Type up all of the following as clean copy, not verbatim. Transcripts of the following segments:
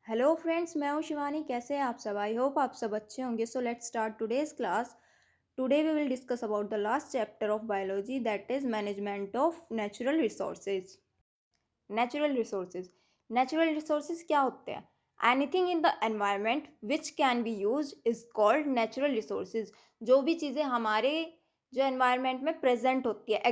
Hello friends, मैं हूँ शिवानी। कैसे हैं आप सब? आई होप आप सब अच्छे होंगे। So let's start today's class. Today we will discuss about the last chapter of biology, that is management of natural resources. Natural resources. Natural resources क्या होते हैं? Anything in the environment which can be use is called natural resources. जो भी चीज़ें हमारे जो environment में present होती है,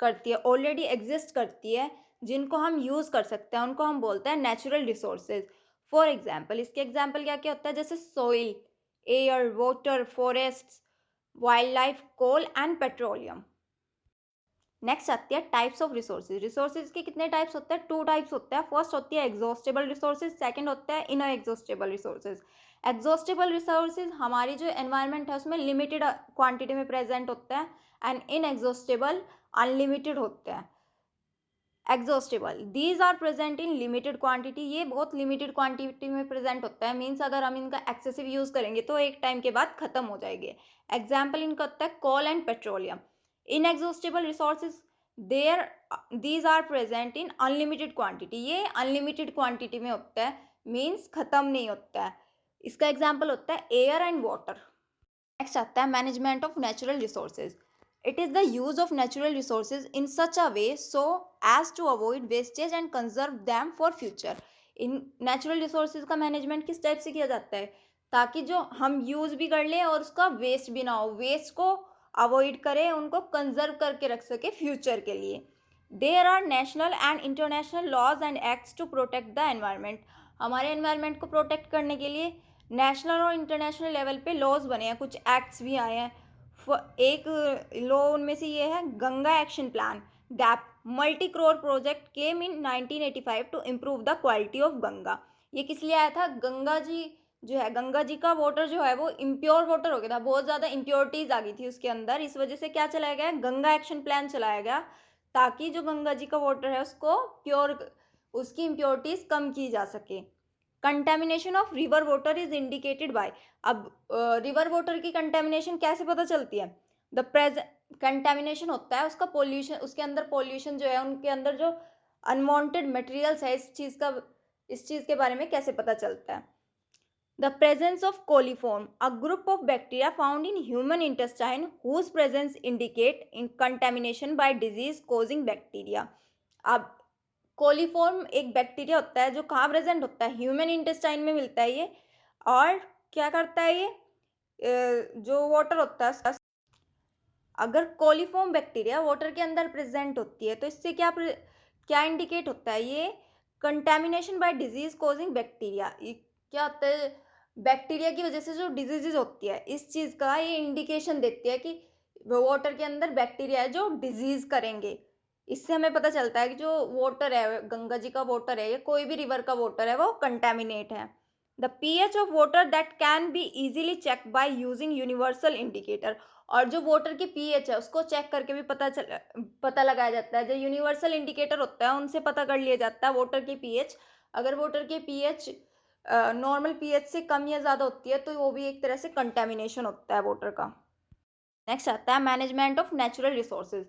करती है, ऑलरेडी एग्जिस्ट करती है, जिनको हम यूज़ कर सकते हैं, उनको हम बोलते हैं नेचुरल रिसोर्सेज। फॉर एग्जाम्पल, इसके एग्जाम्पल क्या क्या होता है? जैसे soil, air, water, forest, wildlife, coal and petroleum. Next आती है टाइप्स ऑफ रिसोर्सेज। रिसोर्सेज के कितने टाइप्स होते हैं? टू टाइप्स होते हैं। फर्स्ट होती है एग्जॉस्टेबल रिसोर्सेज, सेकंड होता है inner exhaustible resources. Exhaustible resources हमारी जो एनवायरनमेंट है उसमें लिमिटेड क्वांटिटी में प्रेजेंट होते हैं, एंड इन एग्जॉस्टेबल अनलिमिटेड होते हैं। Exhaustible, these are present in limited quantity. ये बहुत लिमिटेड क्वांटिटी में प्रेजेंट होता है, मीन्स अगर हम इनका एक्सेसिव यूज करेंगे तो एक टाइम के बाद खत्म हो जाएंगे। एग्जाम्पल इनका होता है coal and petroleum. Inexhaustible resources, there these are present in unlimited quantity. ये अनलिमिटेड क्वांटिटी में होता है, मीन्स खत्म नहीं होता है। इसका एग्जाम्पल होता है एयर एंड वाटर। नेक्स्ट आता है management of natural resources. It is the use of natural resources in such a way so as to avoid wastage and conserve them for future. इन नेचुरल रिसोर्सेज का management किस type से किया जाता है? ताकि जो हम यूज भी कर लें और उसका वेस्ट भी ना हो, वेस्ट को अवॉइड करें, उनको कंजर्व करके रख सके फ्यूचर के लिए। There are national and international laws and acts to protect the environment. हमारे एनवायरनमेंट को प्रोटेक्ट करने के लिए नेशनल और इंटरनेशनल लेवल पे लॉज बने हैं, कुछ एक्ट्स भी आए हैं। एक लॉ उनमें से ये है Ganga action plan, GAP. Multi crore project came in 1985 to improve the quality of Ganga. ये किस लिए आया था? गंगा जी जो है, गंगा जी का वाटर जो है वो इम्प्योर वाटर हो गया था, बहुत ज़्यादा इम्प्योरिटीज आ गई थी उसके अंदर। इस वजह से क्या चलाया गया? गंगा एक्शन प्लान चलाया गया, ताकि जो गंगा जी का वाटर है उसको प्योर, उसकी इम्प्योरिटीज कम की जा सके। Contamination of river water is indicated by. अब रिवर वाटर की कंटेमिनेशन कैसे पता चलती है? द प्रेजेंट कंटेमिनेशन होता है उसका पोल्यूशन, उसके अंदर पोल्यूशन जो है, उनके अंदर जो अनवांटेड मटेरियल्स है, इस चीज के बारे में कैसे पता चलता है? The presence of coliform, a group of bacteria found in human intestine whose presence indicate in contamination by disease causing bacteria. अब कोलीफॉर्म एक बैक्टीरिया होता है जो कहाँ प्रेजेंट होता है? ह्यूमन इंटेस्टाइन में मिलता है ये। और क्या करता है ये? जो वाटर होता है अगर कोलीफॉर्म बैक्टीरिया वाटर के अंदर प्रेजेंट होती है तो इससे क्या इंडिकेट होता है? ये contamination by disease causing bacteria. क्या होता है? बैक्टीरिया की वजह से जो डिजीजेज होती है, इस चीज़ का ये इंडिकेशन देती है कि वाटर के अंदर बैक्टीरिया है जो डिजीज करेंगे। इससे हमें पता चलता है कि जो वाटर है, गंगा जी का वाटर है या कोई भी रिवर का वाटर है, वो कंटेमिनेट है। The pH of water that can be easily check by using universal indicator. और जो वाटर की पीएच है उसको चेक करके भी पता लगाया जाता है। जो यूनिवर्सल इंडिकेटर होता है उनसे पता कर लिया जाता है वाटर की पीएच। अगर वाटर की पीएच नॉर्मल पीएच से कम या ज़्यादा होती है तो वो भी एक तरह से कंटेमिनेशन होता है वाटर का। नेक्स्ट आता है management of natural resources.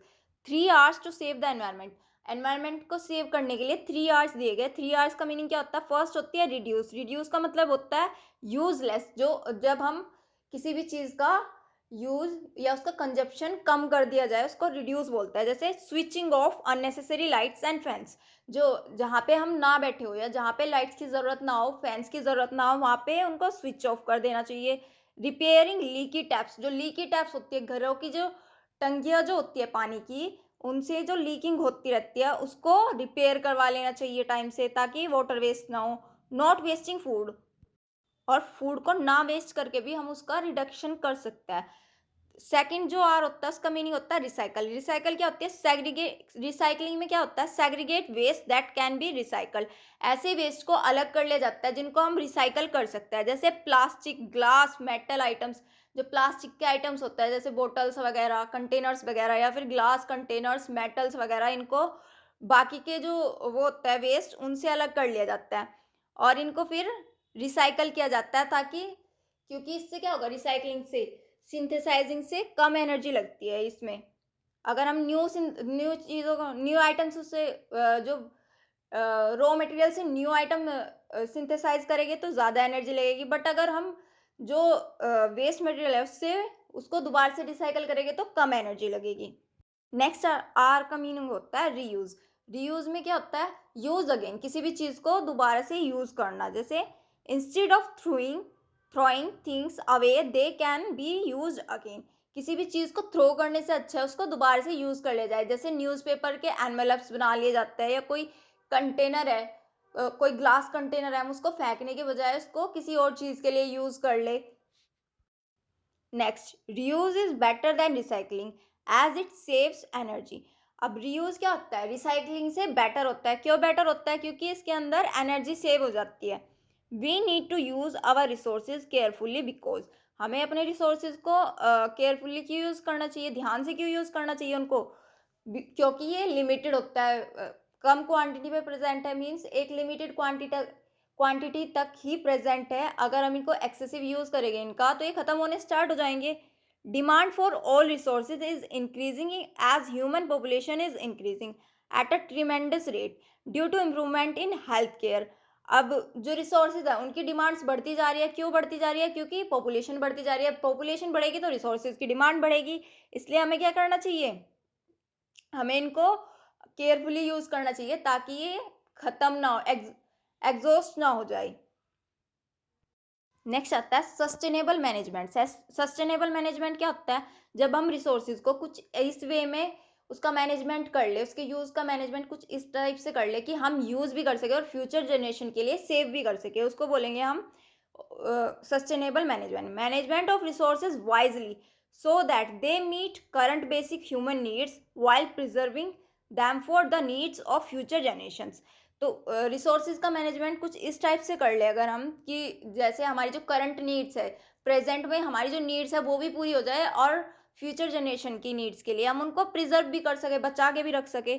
3 hours to save the environment. Environment को सेव करने के लिए 3 आवर्स दिए गए। 3 आवर्स का मीनिंग क्या होता है? फर्स्ट होती है रिड्यूस। रिड्यूस का मतलब होता है यूजलेस। जो जब हम किसी भी चीज़ का यूज या उसका कंजप्शन कम कर दिया जाए उसको रिड्यूस बोलता है। जैसे switching off unnecessary lights and fans. जो जहाँ पे हम ना बैठे हो या जहाँ पे लाइट्स की ज़रूरत ना हो, फैंस की ज़रूरत ना हो, वहाँ पे उनको स्विच ऑफ कर देना चाहिए। Repairing leaky taps. जो लीकी टैप्स होती है, घरों की जो टंकियाँ जो होती है पानी की, उनसे जो लीकिंग होती रहती है उसको रिपेयर करवा लेना चाहिए टाइम से, ताकि वाटर वेस्ट ना हो। नॉट वेस्टिंग फूड, और फूड को ना वेस्ट करके भी हम उसका रिडक्शन कर सकते हैं। सेकंड जो आर होता है उसका मीनिंग होता है रिसाइकल। रिसाइकल क्या होती है? सेग्रीगेट। रिसाइकलिंग में क्या होता है? Segregate waste that can be recycled. ऐसे वेस्ट को अलग कर लिया जाता है जिनको हम रिसाइकल कर सकते हैं। जैसे प्लास्टिक, ग्लास, मेटल आइटम्स। जो प्लास्टिक के आइटम्स होता है जैसे बोटल्स वगैरह, कंटेनर्स वगैरह, या फिर ग्लास कंटेनर्स, मेटल्स वगैरह, इनको बाकी के जो वो होता है वेस्ट, उनसे अलग कर लिया जाता है और इनको फिर रिसाइकल किया जाता है, ताकि क्योंकि इससे क्या होगा? रिसाइकलिंग से, सिंथेसाइजिंग से कम एनर्जी लगती है इसमें। अगर हम न्यू चीज़ों को, न्यू आइटम्स उससे जो रॉ मटेरियल से न्यू आइटम सिंथेसाइज करेंगे तो ज़्यादा एनर्जी लगेगी, बट अगर हम जो वेस्ट मटेरियल है उससे उसको दोबारा से रिसाइकल करेंगे तो कम एनर्जी लगेगी। नेक्स्ट आर का मीनिंग होता है रीयूज। रीयूज में क्या होता है? यूज अगेन, किसी भी चीज को दोबारा से यूज करना। जैसे instead of throwing throwing things away they can be use again. किसी भी चीज को थ्रो करने से अच्छा है उसको दोबारा से यूज कर लिया जाए। जैसे न्यूज़पेपर के एनवेलप्स बना लिए जाते हैं, या कोई कंटेनर है, कोई ग्लास कंटेनर है, हम उसको फेंकने के बजाय उसको किसी और चीज के लिए यूज कर ले। Next, reuse is better than recycling as it saves energy. अब रीयूज क्या होता है? रिसाइकलिंग से बेटर होता है। क्यों बेटर होता है? क्योंकि इसके अंदर एनर्जी सेव हो जाती है। We need to use our resources carefully because, हमें अपने रिसोर्सेज को केयरफुली क्यों यूज करना चाहिए, ध्यान से क्यों यूज करना चाहिए उनको? क्योंकि ये लिमिटेड होता है, कम क्वांटिटी में प्रेजेंट है, मीन्स एक लिमिटेड क्वांटिटी तक ही प्रेजेंट है। अगर हम इनको एक्सेसिव यूज करेंगे इनका, तो ये खत्म होने स्टार्ट हो जाएंगे। Demand for all resources is increasing as human population is increasing at a tremendous rate due to improvement in health care. अब जो रिसोर्सेज है उनकी डिमांड्स बढ़ती जा रही है। क्यों बढ़ती जा रही है? क्योंकि पॉपुलेशन बढ़ती जा रही है। पॉपुलेशन बढ़ेगी तो रिसोर्सेज की डिमांड बढ़ेगी। इसलिए हमें क्या करना चाहिए? हमें इनको केयरफुली यूज करना चाहिए ताकि ये खत्म ना हो, एग्जॉस्ट ना हो जाए। नेक्स्ट आता है सस्टेनेबल मैनेजमेंट। सस्टेनेबल मैनेजमेंट क्या होता है? जब हम रिसोर्सेज को कुछ इस वे में उसका मैनेजमेंट कर ले, उसके यूज का मैनेजमेंट कुछ इस टाइप से कर ले कि हम यूज भी कर सके और फ्यूचर जनरेशन के लिए सेव भी कर सके, उसको बोलेंगे हम sustainable management. Management of resources wisely so that they meet current basic human needs while preserving them for the needs of future generations। तो रिसोर्सेज का मैनेजमेंट कुछ इस टाइप से कर ले अगर हम, कि जैसे हमारी जो करंट नीड्स है, प्रेजेंट में हमारी जो नीड्स है वो भी पूरी हो जाए, और फ्यूचर जनरेशन की नीड्स के लिए हम उनको प्रिजर्व भी कर सके, बचा के भी रख सके।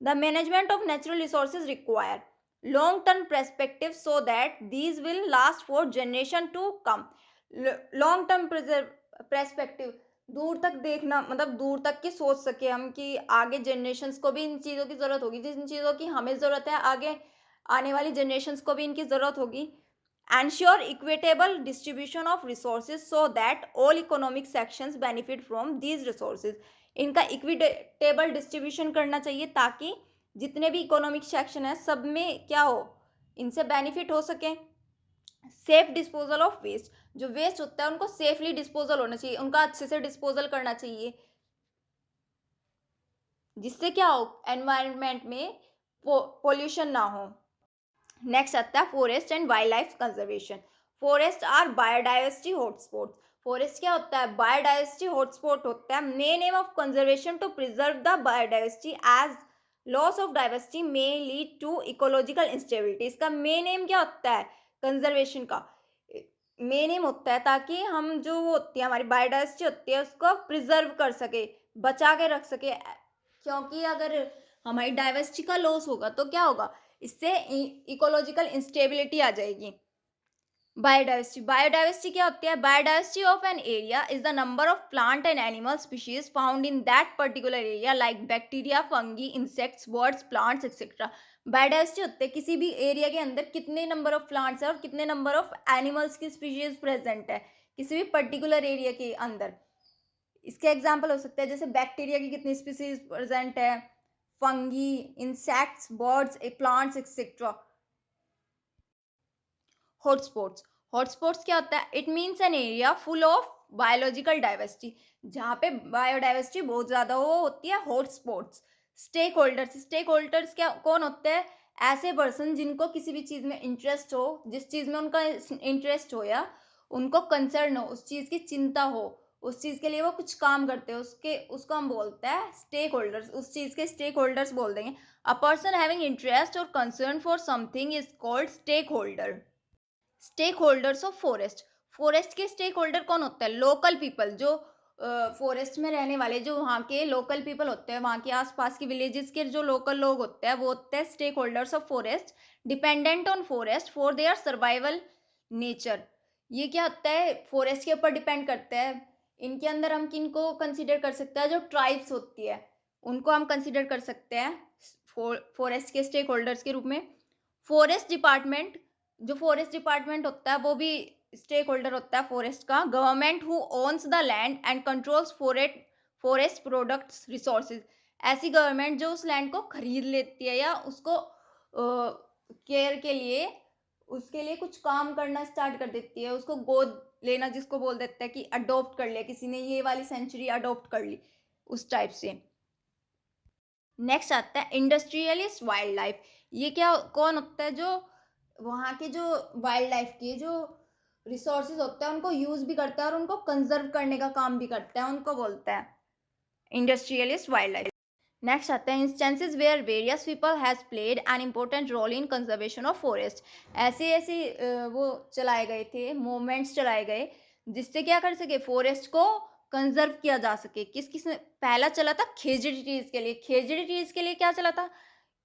The management of natural resources require long term perspective so that these will last for generation to come। Long term perspective, दूर तक देखना, मतलब दूर तक की सोच सके हम कि आगे जनरेशन्स को भी इन चीज़ों की ज़रूरत होगी, जिन चीज़ों की हमें ज़रूरत है आगे आने वाली जनरेशन्स को भी इनकी ज़रूरत होगी। Ensure equitable distribution of resources so that all economic sections benefit from these resources. इनका इक्विटेबल डिस्ट्रीब्यूशन करना चाहिए ताकि जितने भी इकोनॉमिक सेक्शन है सब में क्या हो, इनसे बेनिफिट हो सके। सेफ डिस्पोजल ऑफ वेस्ट, जो वेस्ट होता है उनको सेफली डिस्पोजल होना चाहिए, उनका अच्छे से डिस्पोजल करना चाहिए, जिससे क्या हो, एनवायरनमेंट में पोल्यूशन ना हो। नेक्स्ट आता है forest and wildlife conservation. Forest are biodiversity hotspot. Forest क्या होता है? बायोडाइवर्सिटी हॉटस्पॉट होता है। Main aim of conservation to preserve the biodiversity as loss of diversity may lead to ecological instability. इसका मेन एम क्या होता है? Conservation का मेन एम होता है ताकि हम जो वो होती है हमारी बायोडाइवर्सिटी होती है उसको प्रिजर्व कर सके, बचा के रख सके। क्योंकि अगर हमारी डाइवर्सिटी का लॉस होगा तो क्या होगा, इससे इकोलॉजिकल इंस्टेबिलिटी आ जाएगी। बायोडाइवर्सिटी, बायोडाइवर्सिटी क्या होती है? Biodiversity of an area is the number of plant and animal species found in that particular area like bacteria, fungi, insects, birds, plants etcetera. Biodiversity होते हैं किसी भी एरिया के अंदर कितने नंबर ऑफ प्लांट्स है और कितने नंबर ऑफ एनिमल्स की स्पीशीज प्रेजेंट है किसी भी पर्टिकुलर एरिया के अंदर। इसके एग्जाम्पल हो सकते हैं जैसे बैक्टीरिया की कितनी स्पीसीज प्रेजेंट है, fungi, insects, birds, plants etcetera. Hotspots, hotspots क्या होता है? It means an area full of biological diversity, जहाँ पे बायोडाइवर्सिटी बहुत ज़्यादा हो होती है, hotspots. Stakeholders, stakeholders क्या कौन होते हैं? ऐसे पर्सन जिनको किसी भी चीज़ में इंटरेस्ट हो, जिस चीज़ में उनका इंटरेस्ट हो या उनको कंसर्न हो, उस चीज़ की चिंता हो, उस चीज़ के लिए वो कुछ काम करते हैं, उसके उसको हम बोलते हैं स्टेक होल्डर्स, उस चीज़ के स्टेक होल्डर्स बोल देंगे। अ पर्सन हैविंग इंटरेस्ट और concern for something is called stakeholder. Stakeholders of forest, forest के स्टेक होल्डर कौन होता है? लोकल पीपल, जो फॉरेस्ट में रहने वाले, जो वहाँ के लोकल पीपल होते हैं, वहाँ के आसपास के विलेजेस के जो लोकल लोग होते हैं वो होते हैं stakeholders of forest. Dependent on forest for their survival nature, ये क्या होता है? फॉरेस्ट के ऊपर डिपेंड करते हैं। इनके अंदर हम किन को कंसिडर कर सकते हैं? जो ट्राइब्स होती है उनको हम कंसिडर कर सकते हैं फॉरेस्ट के स्टेक होल्डर्स के रूप में। फॉरेस्ट डिपार्टमेंट, जो फॉरेस्ट डिपार्टमेंट होता है वो भी स्टेक होल्डर होता है फॉरेस्ट का। Government who owns the land and controls forest products resources, ऐसी गवर्नमेंट जो उस लैंड को खरीद लेती है या उसको केयर के लिए, उसके लिए कुछ काम करना स्टार्ट कर देती है, उसको गोद लेना जिसको बोल देता है कि अडॉप्ट कर लिया किसी ने, ये वाली सेंचुरी अडॉप्ट कर ली, उस टाइप से। नेक्स्ट आता है इंडस्ट्रियलिस्ट वाइल्ड लाइफ। ये क्या, कौन होता है, जो वहाँ के जो वाइल्ड लाइफ के जो रिसोर्सेज होते हैं उनको यूज भी करता है और उनको कंजर्व करने का काम भी करता है, उनको बोलता है इंडस्ट्रियलिस्ट वाइल्ड लाइफ। नेक्स्ट आता है instances where various people has played an important role in conservation of forest. ऐसे ऐसे वो चलाए गए थे, मूवमेंट्स चलाए गए जिससे क्या कर सके, फॉरेस्ट को कंजर्व किया जा सके। किस किस ने पहला चला था, खेजड़ी ट्रीज के लिए। खेजड़ी ट्रीज के लिए क्या चला था,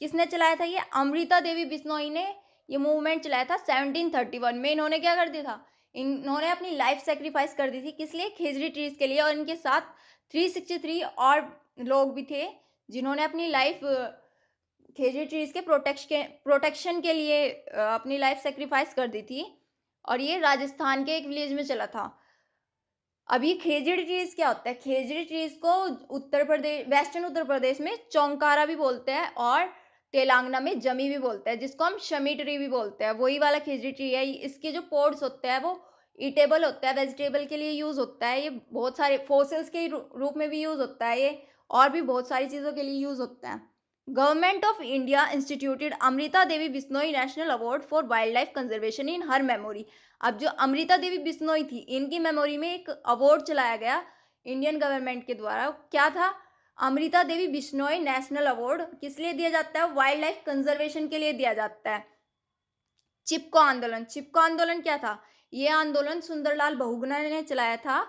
किसने चलाया था, ये अमृता देवी बिश्नोई ने ये मूवमेंट चलाया था 1731 में। इन्होंने क्या कर दिया था, इन्होंने अपनी लाइफ सेक्रीफाइस कर दी थी, किस लिए, खेजड़ी ट्रीज के लिए। और इनके साथ 363 और लोग भी थे जिन्होंने अपनी लाइफ खेजड़ी ट्रीज के प्रोटेक्शन के लिए अपनी लाइफ सेक्रीफाइस कर दी थी। और ये राजस्थान के एक विलेज में चला था। अब ये खेजड़ी ट्रीज क्या होता है, खेजड़ी ट्रीज को उत्तर प्रदेश, वेस्टर्न उत्तर प्रदेश में चौंकारा भी बोलते हैं और तेलंगाना में जमी भी बोलते हैं, जिसको हम शमी ट्री भी बोलते हैं, वही वाला खेजड़ी ट्री है। इसके जो पोड्स होते हैं वो ईटेबल होता है, वेजिटेबल के लिए यूज होता है। ये बहुत सारे फोसिल्स के रूप में भी यूज होता है ये, और भी बहुत सारी चीज़ों के लिए यूज होता है। Government of India instituted Amrita Devi Bishnoi national award for wild life conservation in her memory. अब जो अमृता देवी बिश्नोई थी, इनकी मेमोरी में एक अवार्ड चलाया गया इंडियन गवर्नमेंट के द्वारा। क्या था, अमृता देवी बिश्नोई नेशनल अवार्ड। किस लिए दिया जाता है, वाइल्ड लाइफ कंजर्वेशन के लिए दिया जाता है। चिपको आंदोलन, चिपको आंदोलन क्या था, ये आंदोलन सुंदरलाल बहुगुणा ने चलाया था।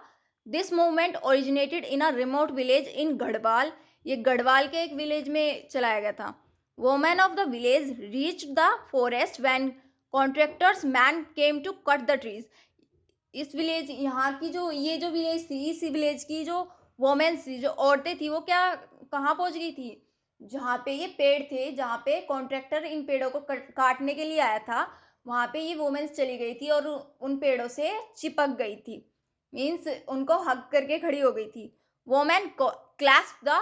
This movement originated in a remote village in Garhwal. ये गढ़वाल के एक विलेज में चलाया गया था। Women of the village reach the forest when contractors man came to cut the trees. इस विलेज, यहाँ की जो ये जो विलेज थी, इस विलेज की जो वोमेन्स थी, जो औरतें थी, वो क्या, कहाँ पहुँच गई थी, जहाँ पे ये पेड़ थे, जहाँ पे कॉन्ट्रैक्टर इन पेड़ों को काटने के लिए आया था, वहाँ पे ये वोमेन्स चली गई थी और उन पेड़ों से चिपक गई थी, मीन्स उनको हग करके खड़ी हो गई थी। Women clasp the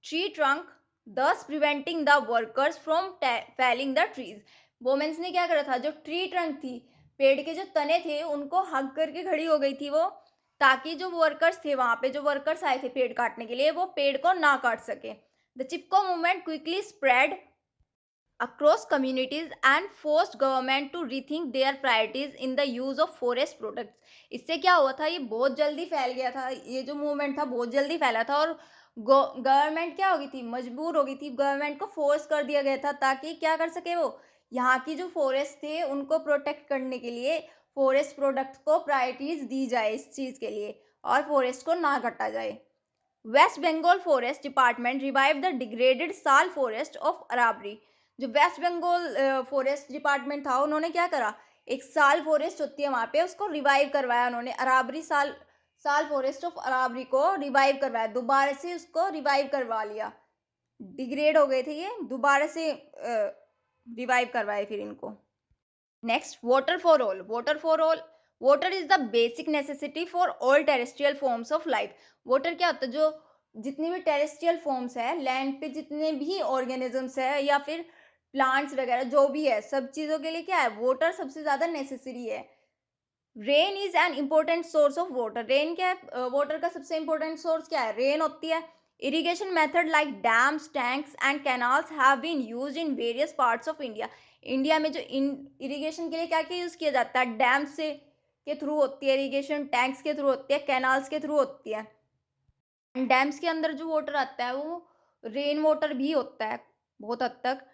tree trunk thus preventing the workers from felling the trees. Women's ने क्या करा था, जो ट्री ट्रंक थी, पेड़ के जो तने थे, उनको हग करके खड़ी हो गई थी वो, ताकि जो वर्कर्स थे, वहाँ पे जो वर्कर्स आए थे पेड़ काटने के लिए, वो पेड़ को ना काट सके। The Chipko movement quickly spread across communities and forced government to rethink their priorities in the use of forest products। इससे क्या हुआ था, ये बहुत जल्दी फैल गया था, ये जो मूवमेंट था बहुत जल्दी फैला था और गवर्नमेंट क्या हो गई थी, मजबूर हो गई थी, गवर्नमेंट को फोर्स कर दिया गया था ताकि क्या कर सके, वो यहाँ की जो फॉरेस्ट थे उनको प्रोटेक्ट करने के लिए फॉरेस्ट प्रोडक्ट्स को प्रायोरिटीज दी जाए इस चीज़ के लिए, और फॉरेस्ट को ना काटा जाए। West Bengal forest department revive the degraded sal forest of Aravalli. जो वेस्ट बंगाल फॉरेस्ट डिपार्टमेंट था, उन्होंने क्या करा, एक साल फॉरेस्ट होती है वहाँ पे, उसको रिवाइव करवाया उन्होंने। अरावली साल साल फॉरेस्ट ऑफ अरावली को रिवाइव करवाया, दोबारा से उसको रिवाइव करवा लिया। डिग्रेड हो गए थे ये, दोबारा से रिवाइव करवाए फिर इनको। Next, water for all. Water for all, water is the basic necessity for all terrestrial forms of life. Water क्या होता है, जो जितनी भी टेरेस्ट्रियल फॉर्म्स है, लैंड पे जितने भी ऑर्गेनिजम्स है या फिर प्लांट्स वगैरह जो भी है, सब चीज़ों के लिए क्या है, वाटर सबसे ज़्यादा नेसेसरी है। Rain is an important source of water. Rain क्या है, वाटर का सबसे इम्पोर्टेंट सोर्स क्या है, रेन होती है। Irrigation method like dams, tanks and canals have been used in various parts of India. India में जो इरिगेशन के लिए क्या क्या यूज़ किया जाता है, डैम से के थ्रू होती है इरिगेशन, टैंक्स के थ्रू होती है, कैनाल्स के थ्रू होती है। डैम्स के अंदर जो वाटर आता है वो रेन वाटर भी होता है बहुत हद तक।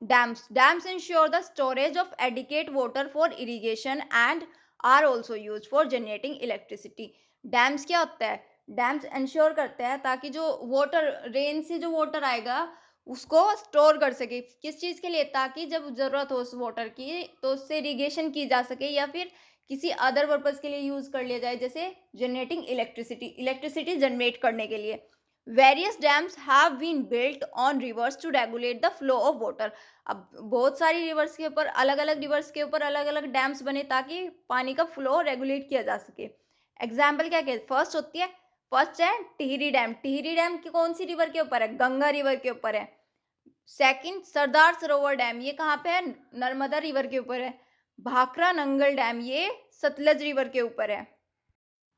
Dams ensure the storage of adequate water for irrigation and are also use for generating electricity. Dams क्या होता है, डैम्स इंश्योर करते हैं ताकि जो वाटर, रेन से जो वाटर आएगा उसको स्टोर कर सके, किस चीज़ के लिए, ताकि जब ज़रूरत हो उस वाटर की तो उससे इरिगेशन की जा सके या फिर किसी अदर पर्पज़ के लिए यूज़ कर लिया जाए, जैसे जनरेटिंग इलेक्ट्रिसिटी, इलेक्ट्रिसिटी जनरेट करने के लिए। Various dams have been built on rivers to regulate the flow of water. अब बहुत सारी रिवर्स के ऊपर अलग अलग रिवर्स के ऊपर अलग अलग डैम्स बने ताकि पानी का फ्लो रेगुलेट किया जा सके। एग्जाम्पल क्या क्या फर्स्ट होती है, फर्स्ट है टिहरी डैम। टिहरी डैम की कौन सी रिवर के ऊपर है? गंगा रिवर के ऊपर है। सेकंड सरदार सरोवर डैम, ये कहाँ पे है? नर्मदा रिवर के ऊपर है। भाखरा नंगल डैम, ये सतलज रिवर के ऊपर है।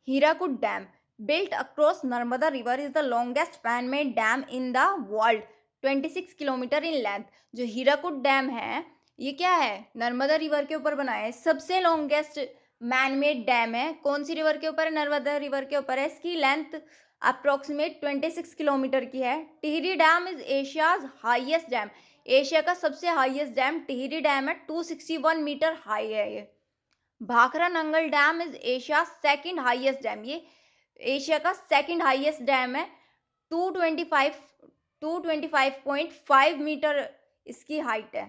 Hirakud dam, built across Narmada River, is the longest man-made dam in the world, 26 kilometre in length। जो हीराकुद डैम है, ये क्या है? नर्मदा रिवर के ऊपर बना है। सबसे लॉन्गेस्ट मैन मेड डैम है। कौन सी रिवर के ऊपर है? नर्मदा रिवर के ऊपर है। इसकी लेंथ अप्रोक्सीमेट 26 किलोमीटर की है। Tehri dam is Asia's highest dam. Asia का सबसे हाईएस्ट डैम टिहरी डैम है। 261 मीटर हाई है ये। Bhakra Nangal dam is Asia second highest dam. ये एशिया का सेकंड हाईएस्ट डैम है। 225 225.5 मीटर इसकी हाइट है।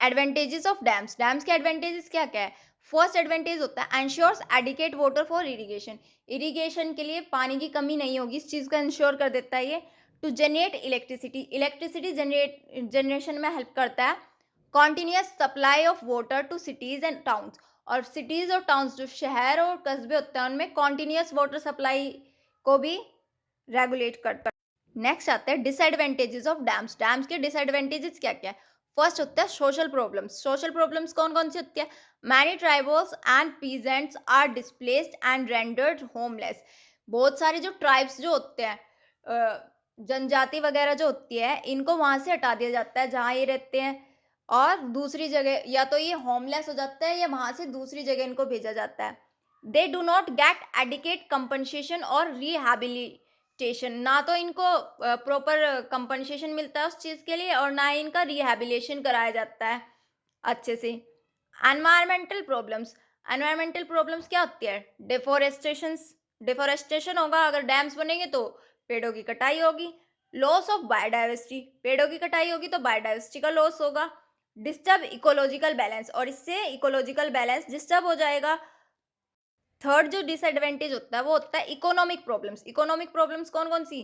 एडवांटेजेस ऑफ डैम्स, डैम्स के एडवांटेजेस क्या क्या है? फर्स्ट एडवांटेज होता है ensures adequate water for irrigation. Irrigation के लिए पानी की कमी नहीं होगी, इस चीज़ का इंश्योर कर देता है ये। To generate electricity, electricity generation में हेल्प करता है। Continuous supply of water to cities and towns, और सिटीज और टाउन्स जो शहर और कस्बे होते हैं उनमें कॉन्टिन्यूस वाटर सप्लाई को भी रेगुलेट करता है। नेक्स्ट आता है डिसएडवांटेजेस ऑफ डैम्स। डैम्स के डिसएडवांटेजेस क्या क्या है? फर्स्ट होता है सोशल प्रॉब्लम्स। सोशल प्रॉब्लम्स कौन कौन सी होती है? Many tribals and peasants are displaced and rendered homeless. बहुत सारे जो ट्राइब्स जो होते हैं, जनजाति वगैरह जो होती है, इनको वहां से हटा दिया जाता है जहाँ ये रहते हैं, और दूसरी जगह या तो ये होमलेस हो जाता है या वहां से दूसरी जगह इनको भेजा जाता है। They do not gate adequate compensation और रिहैबिलिटेशन। ना तो इनको प्रॉपर कंपनसेशन मिलता है उस चीज़ के लिए, और ना ही इनका रिहैबिलिटेशन कराया जाता है अच्छे से। एनवायरमेंटल प्रॉब्लम्स, एनवायरमेंटल प्रॉब्लम्स क्या होती है? डिफोरेस्टेशन, डिफोरेस्टेशन होगा अगर डैम्स बनेंगे तो पेड़ों की कटाई होगी। लॉस ऑफ बायोडाइवर्सिटी, पेड़ों की कटाई होगी तो बायोडाइवर्सिटी का लॉस होगा। डिस्टर्ब इकोलॉजिकल बैलेंस, और इससे इकोलॉजिकल बैलेंस डिस्टर्ब हो जाएगा। थर्ड जो डिसएडवांटेज होता है वो होता है इकोनॉमिक प्रॉब्लम्स। इकोनॉमिक प्रॉब्लम्स कौन कौन सी?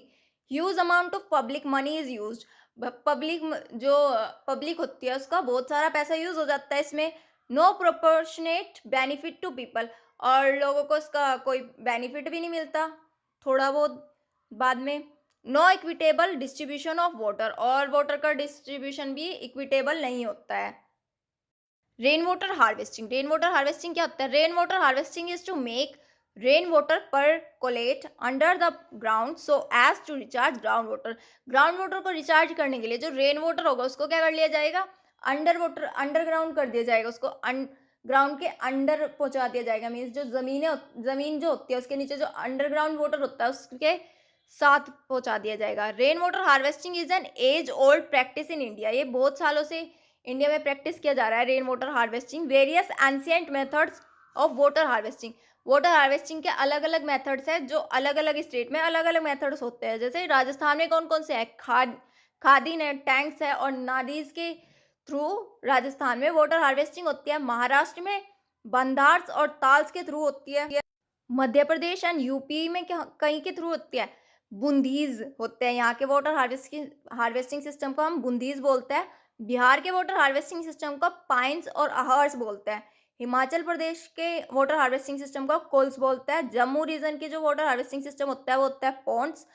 Huge amount of public money is use. Public जो पब्लिक होती है उसका बहुत सारा पैसा यूज हो जाता है इसमें। No proportionate benefit to people, और लोगों को इसका कोई बेनिफिट भी नहीं मिलता, थोड़ा बहुत बाद में। No equitable distribution of water, और वाटर का डिस्ट्रीब्यूशन भी इक्विटेबल नहीं होता है। Rain water harvesting, rain water harvesting क्या होता है? Rain water harvesting is to make rain water percolate under the ground so as to recharge ground water. Ground water को रिचार्ज करने के लिए जो रेन वाटर होगा उसको क्या कर लिया जाएगा? अंडर वाटर, अंडरग्राउंड कर दिया जाएगा, उसको ग्राउंड के अंडर पहुंचा दिया जाएगा। मीन्स जो जमीन जो होती है उसके नीचे जो अंडरग्राउंड वाटर होता है उसके साथ पहुंचा दिया जाएगा। Rain water harvesting is an age old practice in India. ये बहुत सालों से इंडिया में प्रैक्टिस किया जा रहा है rain water harvesting. Various ancient methods of water harvesting, water harvesting के अलग अलग मेथड्स हैं जो अलग अलग स्टेट में अलग अलग मेथड्स होते हैं। जैसे राजस्थान में कौन कौन से है? खादी ने टैंक्स है और नादीज के थ्रू राजस्थान में वाटर हार्वेस्टिंग होती है। महाराष्ट्र में बंधार्स और ताल्स के थ्रू होती है। मध्य प्रदेश एंड यूपी में कहीं के थ्रू होती है। बूंदीज होते हैं यहाँ के वाटर हार्वेस्टिंग सिस्टम को हम बूंदीज बोलते हैं। बिहार के वाटर हार्वेस्टिंग सिस्टम को पाइन्स और अहर्स बोलते हैं। हिमाचल प्रदेश के वाटर हार्वेस्टिंग सिस्टम को कोल्स बोलते हैं। जम्मू रीजन के जो वाटर हार्वेस्टिंग सिस्टम होता है वो होता है पॉन्ड्स।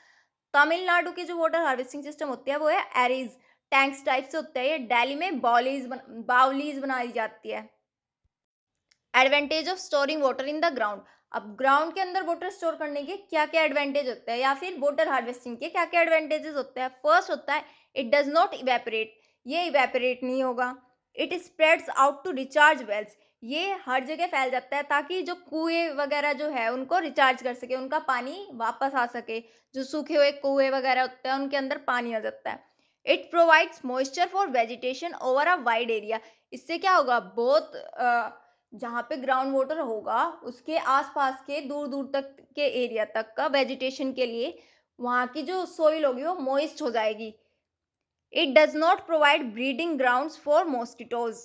तमिलनाडु की जो वाटर हार्वेस्टिंग सिस्टम होती है वो है एरीज, टैंक्स टाइप से होता है। ये दिल्ली में बाउलीज बनाई जाती है। Advantage of storing water in the ground, अब ग्राउंड के अंदर वाटर स्टोर करने के क्या क्या एडवांटेज होते हैं, या फिर वाटर हार्वेस्टिंग के क्या क्या एडवांटेजेस होते हैं? फर्स्ट होता है इट डज नॉट इवेपोरेट, ये इवेपोरेट नहीं होगा। It spreads out to recharge wells, ये हर जगह फैल जाता है ताकि जो कुएं वगैरह जो है उनको रिचार्ज कर सके, उनका पानी वापस आ सके। जो सूखे हुए कुएं वगैरह होते हैं उनके अंदर पानी आ जाता है। It provides moisture for vegetation over a wide area, इससे क्या होगा? बहुत जहाँ पे ग्राउंड वाटर होगा उसके आसपास के दूर दूर तक के एरिया तक का वेजिटेशन के लिए वहाँ की जो सोइल होगी वो मॉइस्ट हो जाएगी। It does not provide breeding grounds for mosquitoes,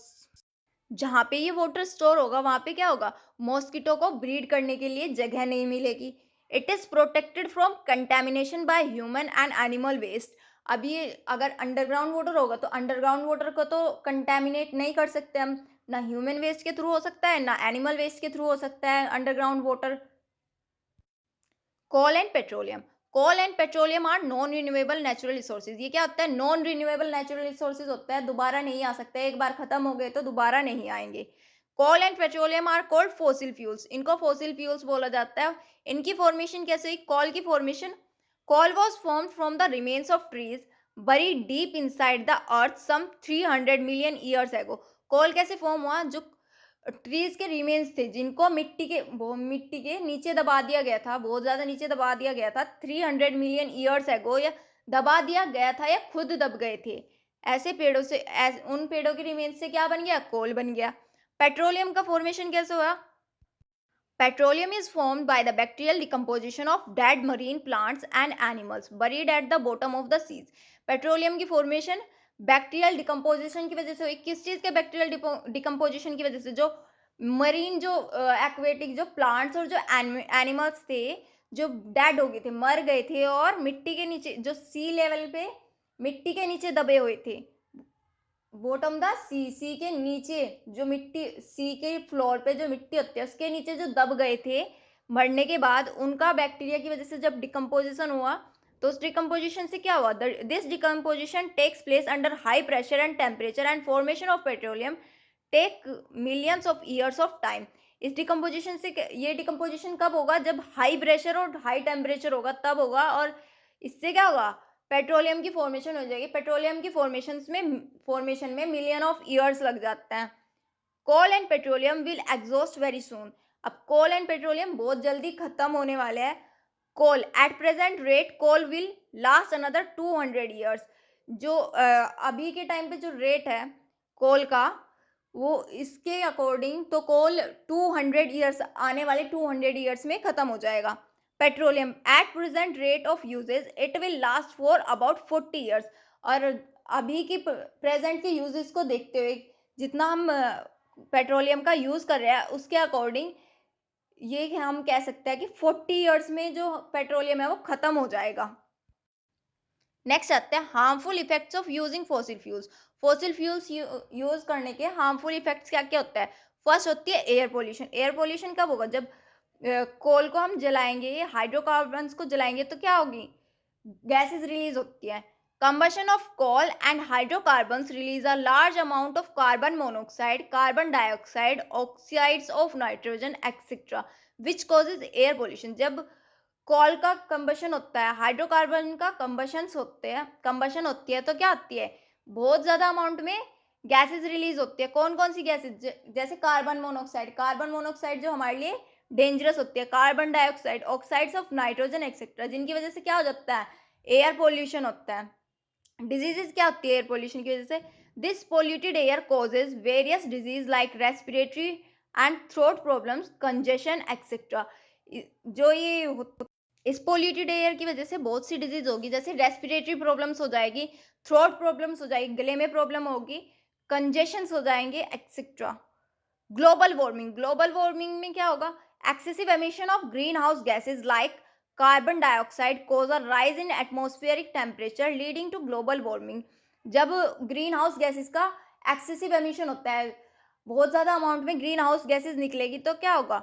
जहाँ पे ये वाटर स्टोर होगा वहाँ पे क्या होगा? मॉस्किटो को ब्रीड करने के लिए जगह नहीं मिलेगी। It is protected from contamination by human and animal waste. अब ये अगर अंडरग्राउंड वाटर होगा तो अंडरग्राउंड वाटर को तो कंटेमिनेट नहीं कर सकते हम, ना ह्यूमन वेस्ट के थ्रू हो सकता है ना एनिमल वेस्ट के थ्रू हो सकता है underground water. Coal and petroleum, coal and petroleum are non renewable natural resources. ये क्या होता है? नॉन रिन्यूएबल नेचुरल रिसोर्सेज होता है, दोबारा नहीं आ सकते, एक बार खत्म हो गए तो दोबारा नहीं आएंगे। Coal and petroleum are called fossil fuels, इनको फॉसिल फ्यूल्स बोला जाता है। इनकी फॉर्मेशन कैसे हुई? कॉल की formation, coal was formed from the remains of trees buried deep inside the earth some 300 million years ago. Coal कैसे फॉर्म हुआ? जो ट्रीज के रिमेन्स थे जिनको मिट्टी के नीचे दबा दिया गया था, बहुत ज्यादा नीचे दबा दिया गया था 300 मिलियन ईयर्स एगो, या दबा दिया गया था या खुद दब गए थे, ऐसे पेड़ों से उन पेड़ों के रिमेन्स से क्या बन गया? कोल बन गया। पेट्रोलियम का फॉर्मेशन कैसे हुआ? Petroleum is formed by the bacterial decomposition of dead marine plants and animals buried at the bottom of the seas. Petroleum की फॉर्मेशन बैक्टीरियल डिकम्पोजिशन की वजह से हुई। किस चीज के बैक्टीरियल डिकम्पोजिशन की वजह से? जो मरीन, जो एक्वेटिक, जो प्लांट्स और जो एनिमल्स थे जो डेड हो गए थे, मर गए थे और मिट्टी के नीचे, जो सी लेवल पे मिट्टी के नीचे दबे हुए थे, बॉटम द सी के नीचे, जो मिट्टी सी के फ्लोर पे जो मिट्टी होती है उसके नीचे जो दब गए थे मरने के बाद, उनका बैक्टीरिया की वजह से जब डिकम्पोजिशन हुआ तो उस डिकम्पोजिशन से क्या हुआ? This decomposition takes place under high pressure and temperature and formation of petroleum take millions of years of time. इस डिकम्पोजिशन से ये डिकम्पोजिशन कब होगा? जब हाई प्रेशर और हाई टेम्परेचर होगा तब होगा, और इससे क्या होगा? पेट्रोलियम की फॉर्मेशन हो जाएगी। पेट्रोलियम की फॉर्मेशन में मिलियन ऑफ ईयर्स लग जाते हैं। Coal and petroleum will exhaust very soon. अब कोल एंड पेट्रोलियम बहुत जल्दी खत्म होने वाले हैं। Coal at present rate coal will last another 200 years. जो अभी के टाइम पे जो रेट है कोल का, वो इसके अकॉर्डिंग तो कोल 200 ईयर्स, आने वाले 200 ईयर्स में खत्म हो जाएगा। Petroleum at present rate of usages it will last for about 40 years. और अभी की प्रेजेंट के यूजेस को देखते हुए जितना हम पेट्रोलियम का यूज़ कर रहे हैं उसके अकॉर्डिंग ये हम कह सकते हैं कि 40 ईयर्स में जो पेट्रोलियम है वो ख़त्म हो जाएगा। नेक्स्ट आते हैं harmful effects of using fossil fuels. Fossil fuels use करने के हार्मफुल इफेक्ट्स क्या क्या होता है? फर्स्ट होती है एयर पोल्यूशन। एयर पोल्यूशन कब होगा? जब कोल को हम जलाएंगे, हाइड्रोकार्बन्स को जलाएंगे तो क्या होगी? गैसेस रिलीज होती हैं। Combustion of coal and hydrocarbons release a large amount of carbon monoxide, carbon dioxide, oxides of nitrogen etcetera which causes air pollution. जब कॉल का कंबशन होता है, हाइड्रोकार्बन का कंबशन होती है तो क्या होती है? बहुत ज़्यादा अमाउंट में गैसेस रिलीज होती है। कौन कौन सी गैसेस? जैसे कार्बन मोनोऑक्साइड जो हमारे लिए डेंजरस होती है, carbon dioxide, oxides of nitrogen etcetera, जिनकी वजह से क्या हो जाता है? एयर पोल्यूशन होता है। डिजीजेस क्या होती है एयर पोल्यूशन की वजह से? This polluted air causes various disease like respiratory and throat problems, congestion etcetera. जो ये इस पोल्यूटेड एयर की वजह से बहुत सी डिजीज होगी, जैसे रेस्पिरेटरी प्रॉब्लम्स हो जाएगी, थ्रोट प्रॉब्लम्स हो जाएगी, गले में प्रॉब्लम होगी, कंजेशंस हो जाएंगे एक्सेट्रा। ग्लोबल वार्मिंग में क्या होगा? Excessive emission of green house gases like carbon dioxide cause a rise in atmospheric temperature leading to global warming. जब ग्रीन हाउस गैसेज का एक्सेसिव एमिशन होता है, बहुत ज़्यादा अमाउंट में ग्रीन हाउस गैसेज निकलेगी तो क्या होगा?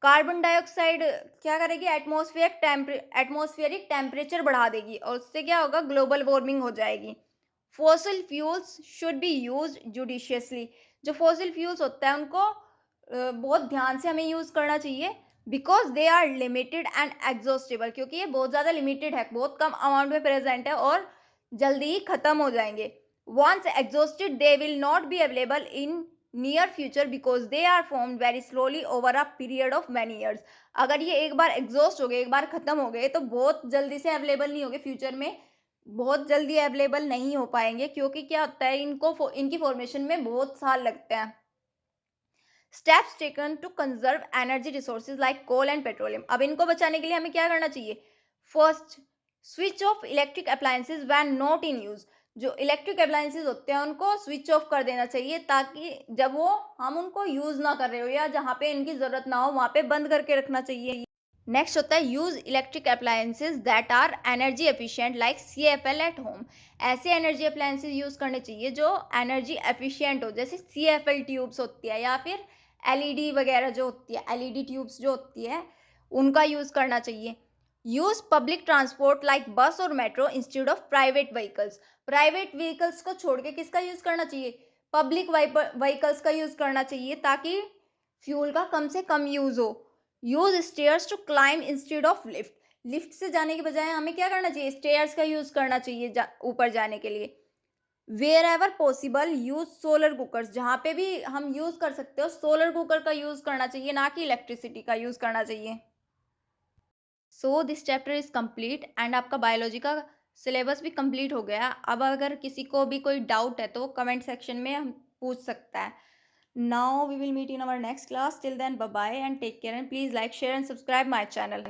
कार्बन डाइऑक्साइड क्या करेगी? एटमॉस्फेरिक टेम्परेचर बढ़ा देगी और उससे क्या होगा? ग्लोबल वार्मिंग हो जाएगी। Fossil fuels should be use judiciously. जो फॉसिल फ्यूल्स होता है उनको बहुत ध्यान से हमें यूज़ करना चाहिए, because they are limited and exhaustible, क्योंकि ये बहुत ज़्यादा लिमिटेड है, बहुत कम अमाउंट में प्रेजेंट है और जल्दी ही ख़त्म हो जाएंगे। Once exhausted they will not be available in near future because they are formed very slowly over a period of many years. अगर ये एक बार एग्जॉस्ट हो गए, एक बार ख़त्म हो गए तो बहुत जल्दी से अवेलेबल नहीं होंगे फ्यूचर में, बहुत जल्दी अवेलेबल नहीं हो पाएंगे, क्योंकि क्या होता है इनकी फॉर्मेशन में बहुत साल लगते हैं। Steps taken to conserve energy resources like coal and petroleum. अब इनको बचाने के लिए हमें क्या करना चाहिए? First, switch off electric appliances when not in use. जो इलेक्ट्रिक अप्लायंसेज होते हैं उनको स्विच ऑफ कर देना चाहिए, ताकि जब वो हम उनको यूज ना कर रहे हो या जहाँ पे इनकी जरूरत ना हो वहाँ पे बंद करके रखना चाहिए। नेक्स्ट होता है use electric appliances that are energy efficient like CFL at home. ऐसे एनर्जी अप्लायंसेज यूज करने चाहिए जो एनर्जी एफिशिएंट हो, जैसे CFL ट्यूब्स होती है या फिर LED वगैरह जो होती है, LED ट्यूब्स जो होती है उनका यूज करना चाहिए। यूज पब्लिक ट्रांसपोर्ट लाइक बस और metro instead of private vehicles. Private vehicles को छोड़ के किसका यूज करना चाहिए? पब्लिक व्हीकल्स का यूज करना चाहिए ताकि फ्यूल का कम से कम यूज हो। Use stairs to climb instead of lift. Lift से जाने के बजाय हमें क्या करना चाहिए? स्टेयर्स का यूज करना चाहिए ऊपर जाने के लिए। Wherever possible use solar cookers. जहाँ पे भी हम यूज कर सकते हो सोलर कुकर का यूज करना चाहिए, ना कि इलेक्ट्रिसिटी का यूज करना चाहिए। So this chapter is complete and आपका बायोलॉजी का सिलेबस भी कंप्लीट हो गया। अब अगर किसी को भी कोई डाउट है तो कमेंट सेक्शन में हम पूछ सकता है। Now we will meet in our next class. Till then bye bye and take care and please like share and subscribe my channel.